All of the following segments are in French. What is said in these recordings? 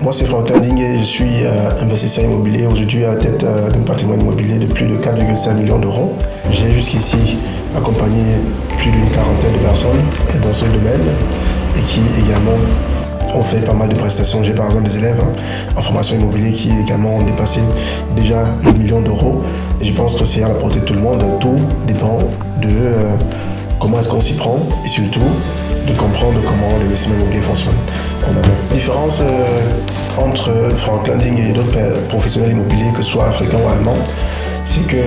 Moi, c'est Franklin Ding et je suis investisseur immobilier aujourd'hui à la tête d'un patrimoine immobilier de plus de 4,5 millions d'euros. J'ai jusqu'ici accompagné plus d'une quarantaine de personnes dans ce domaine et qui également ont fait pas mal de prestations. J'ai par exemple des élèves en formation immobilière qui également ont dépassé déjà le million d'euros. Et je pense que c'est à la portée de tout le monde. Tout dépend de comment est-ce qu'on s'y prend et surtout de comprendre comment l'investissement immobilier fonctionne. On a la différence entre Franklin Ding et d'autres professionnels immobiliers, que ce soit africains ou allemands, c'est que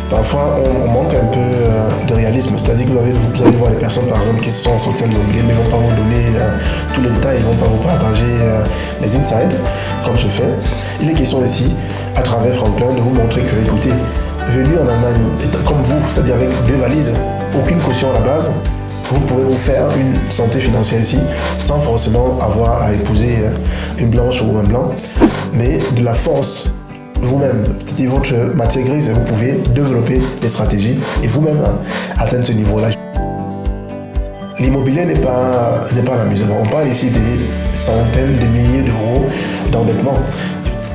parfois on manque un peu de réalisme. C'est-à-dire que vous allez voir les personnes par exemple qui sont sorties de l'immobilier mais ne vont pas vous donner tous les détails, ils ne vont pas vous partager les insides comme je fais. Il est question ici, à travers Franklin, de vous montrer que, écoutez, venu en Allemagne, comme vous, c'est-à-dire avec 2 valises, aucune caution à la base, vous pouvez vous faire une santé financière ici sans forcément avoir à épouser une blanche ou un blanc, mais de la force vous-même, c'est votre matière grise, vous pouvez développer des stratégies et vous-même atteindre ce niveau-là. L'immobilier n'est pas l'amusement. On parle ici des centaines de milliers d'euros d'endettement.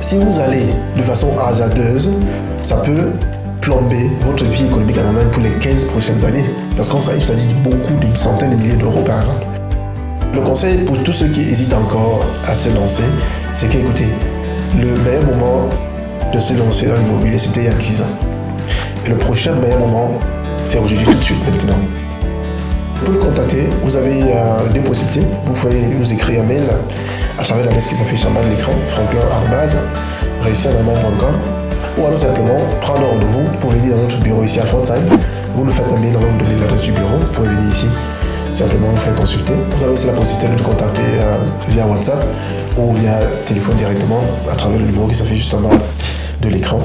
Si vous allez de façon hasardeuse, ça peut plomber votre vie économique en Allemagne pour les 15 prochaines années. Parce qu'il s'agit de beaucoup, d'une centaine de milliers d'euros par exemple. Le conseil pour tous ceux qui hésitent encore à se lancer, c'est qu'écoutez, le meilleur moment de se lancer dans l'immobilier, c'était il y a 10 ans. Et le prochain meilleur moment, c'est aujourd'hui, tout de suite, maintenant. Pour le contacter, vous avez 2 possibilités. Vous pouvez nous écrire un mail à travers l'adresse qui s'affiche en bas de l'écran, franklin@réussirenallemagne.com, ou alors simplement prendre rendez-vous pour venir dans notre bureau ici à Pforzheim. Vous nous faites un mail, on va vous donner l'adresse du bureau. Vous pouvez venir ici, simplement vous faire consulter. Vous avez aussi la possibilité de nous contacter via WhatsApp ou via téléphone directement à travers le numéro qui s'affiche juste en bas de l'écran.